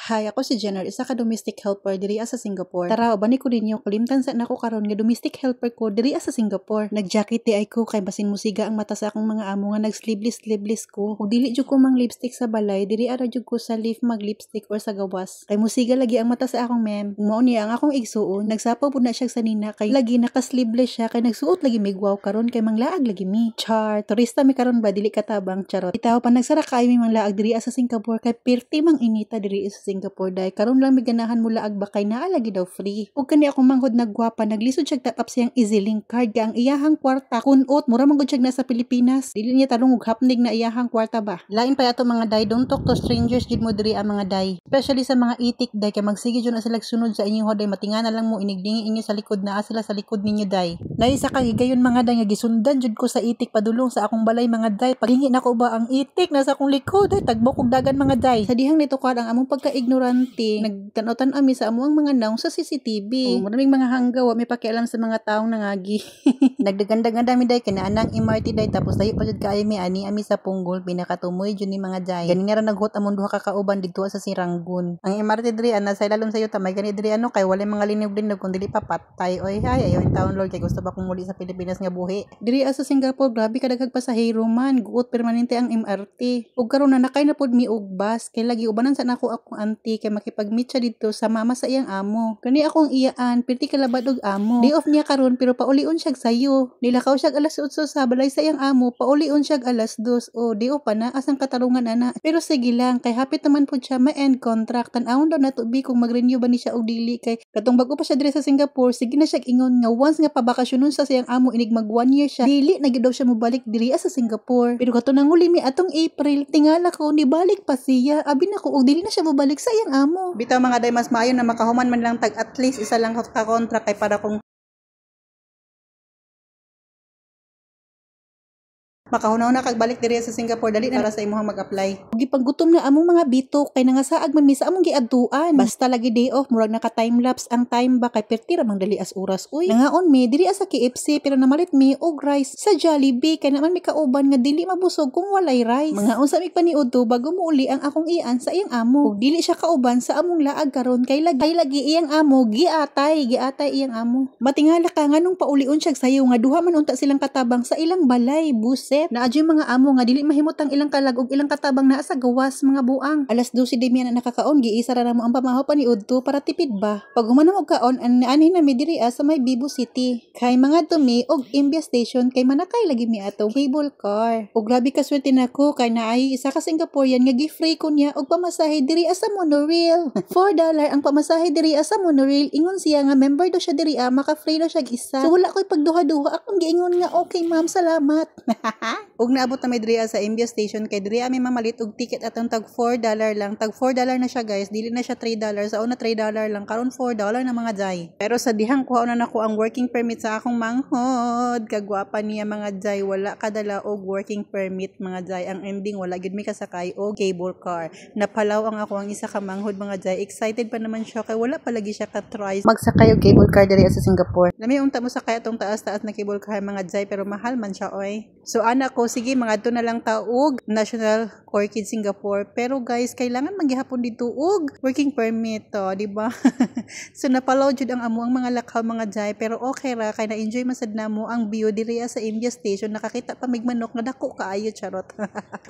Hi, ako si Jenner, isa ka domestic helper diri sa Singapore. Tara, bani ko ninyo, kalimtan sa nako karon nga domestic helper ko diri sa Singapore. Nag-jacket di ay ko kay basin musiga ang mata sa akong mga amo nga nag-sleeveless ko. Ug dili jud ko mang lipstick sa balay, diri ara jud ko sa lift mag-lipstick or sa gawas. Kay musiga lagi ang mata sa akong mem. Mao niya ang akong igsuon. Nagsapaw pud na siya sa nina kay lagi naka-sleeveless siya kay nagsuot lagi mig wow karon kay manglaag lagi mi. Char, turista mi karon ba dili katabang charot. Itaw pa nagsara kay mi manglaag diri sa Singapore kay pirti mang inita diri sa Singapore dahil karon lang may ganahan mula agbakay na lagi daw free. Ug kani akong manghod nagwapa naglisod siya tap up siyang EasyLink card nga ang iyahang kwarta kunot mura man gud siya nasa Pilipinas. Dili niya tarong og hapnig na iyahang kwarta ba. Lain pa ato mga day, don't talk to strangers jud mo diri ang mga day. Especially sa mga itik day kay magsige jud na sila sunod sa inyo hoday matingana lang mo inigdingi inyo sa likod na sila sa likod ninyo day. Nay isa ka higayon mga day nga gisundan jud ko sa itik padulong sa akong balay mga day. Paghingi nako ba ang itik nasa akong likod day tagbo kog dagan mga day. Sa dihang nito kad ang among pagka-ignorante nagtanaw-tan ami sa amuang mga naong sa CCTV. Maraming mga hanggawa may pakialam sa mga taong nangagi. Nagdagandagan dami day kinaanang MRT day tapos tayo pa jud kaayo mi ani ami sa Punggol pinakatumoy jud ni mga day. Ganina ra naghot among duha ka kauban didto sa Siranggun. Ang MRT diri ana sa ilalom sayo tamay gani diri ano kay walay mga linog-linog kun dili pa patay. Oy hay ayo in town lord kay gusto pa kong muli sa Pilipinas nga buhi. Diri sa Singapore grabe kadaghag pasahero man guot permanente ang MRT. Ug karon na nakay na pud mi og bus kay lagi ubanan sa nako akong auntie kay makipag-meet siya dito sa mama sa iyang amo. Kani akong iyaan, pirti kalabad og amo. Day off niya karon pero paulion siya sayo. Nilakaw siya alas 8 sa balay sa iyang amo, paulion siya alas 2. O day off pa na asang katarungan ana. Pero sige lang kay hapit naman pud siya ma-end contract. Tan-awon daw nato bi kung mag-renew ba ni siya og dili kay katong bag-o pa siya diri sa Singapore, sige na siya ingon nga once nga pabakasyonon sa siyang amo inig mag 1 year siya. Dili na gyud daw siya mobalik diri sa Singapore. Pero kato nang uli mi atong April, tingala ko ni balik pa siya. Abi na ko og dili na siya mobalik sa iyang amo. Bitaw mga day mas maayo na makahuman man lang tag at least isa lang ka kontra kay para kung makahunaw na kagbalik diri sa Singapore dali na para sa imong mag-apply. Gipaggutom na among mga bitok kay nangasaag man mi sa among giadtuan. Basta lagi day off murag naka time lapse ang time ba kay perti ra mang dali as oras uy. Nangaon mi diri sa KFC pero namalit mi og rice sa Jollibee kay naman mi kauban nga dili mabusog kung walay rice. Mga unsa mi paniud to bago muuli ang akong iyan sa iyang amo. Ug dili siya kauban sa among laag karon kay lagi iyang amo giatay iyang amo. Matingala ka nganong paulion siya sayo nga duha man unta silang katabang sa ilang balay buset. Na adyo mga amo nga dili mahimutang ilang kalag ug ilang katabang naa sa gawas mga buang. Alas 12 di na nakakaon giisa ra mo ang pamahaw paniudto para tipid ba. Pag humanam og kaon anhin na mi diri sa may Vivo City. Kay mga tumi og Imbia Station kay manakay lagi mi atong cable car. Ug grabe ka swerte nako kay naay isa ka Singaporean nga gi-free ko niya og pamasahe diri sa monorail. $4 ang pamasahe diri sa monorail. Ingon siya nga member do siya diri maka-free do siya isa. So wala koy pagduha-duha akong giingon nga okay ma'am salamat. Ug naabot na may diri sa Imbia Station kay diri may mamalit og ticket atong tag $4 lang. Tag $4 na siya guys, dili na siya $3. Sa una $3 lang, karon $4 na mga jay. Pero sa dihang kuha na nako ang working permit sa akong manghod. Kagwapa niya mga jay, wala kadala og working permit mga jay. Ang ending wala gid mi kasakay og cable car. Napalaw ang ako ang isa ka manghod mga jay. Excited pa naman siya kay wala pa lagi siya ka try magsakay og cable car diri sa Singapore. Lami unta mo sakay atong taas-taas na cable car mga jay pero mahal man siya oy. So anak ko sige mga to na lang taog National Orchid Singapore pero guys kailangan maghihapon dito og working permit to di ba? So napalaw jud ang amo ang mga lakaw mga jay pero okay ra kay na enjoy masad namo ang view diri sa Imbia Station nakakita pa mig manok nga dako kaayo charot.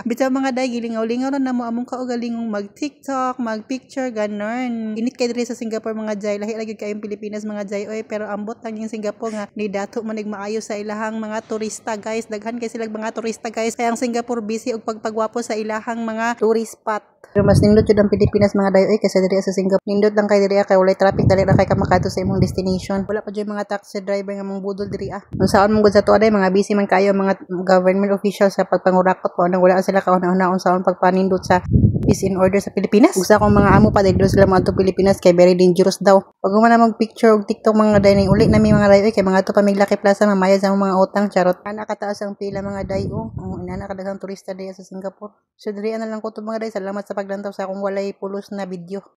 Bitaw mga day gilingaw-lingaw na namo among kaugalingong mag TikTok mag picture ganon. Init kay diri sa Singapore mga jay lahi lagi kayong Pilipinas mga jay oy pero ambot lang yung Singapore nga ni dato manig maayo sa ilahang mga turista guys daghan kay sila mga turista guys kaya ang Singapore busy og pagpagwapo sa ilahang mga tourist spot. Pero mas nindot jud ang Pilipinas mga dayoy kasi diri sa Singapore nindot lang kay diri kay walay traffic dali ra kay ka makato sa imong destination. Wala pa jud mga taxi driver nga mong budol diri Unsaon mong gud sa tuwa day mga busy man kayo mga government officials sa pagpangurakot po nang wala sila kauna-una unsaon pagpanindot sa peace in order sa Pilipinas. Usa akong mga amo pa dahil sila mga to Pilipinas kay very dangerous daw. Pag man mag picture og TikTok mga day uli na mi mga dayoy kay mga to pamiglaki plaza mamayad sa mga utang charot. Ana kataas ang pila mga dayo. Inana kadaghang turista diri sa Singapore. So diri na lang ko to mga day. Salamat sa paglantaw sa akong walay pulos na video.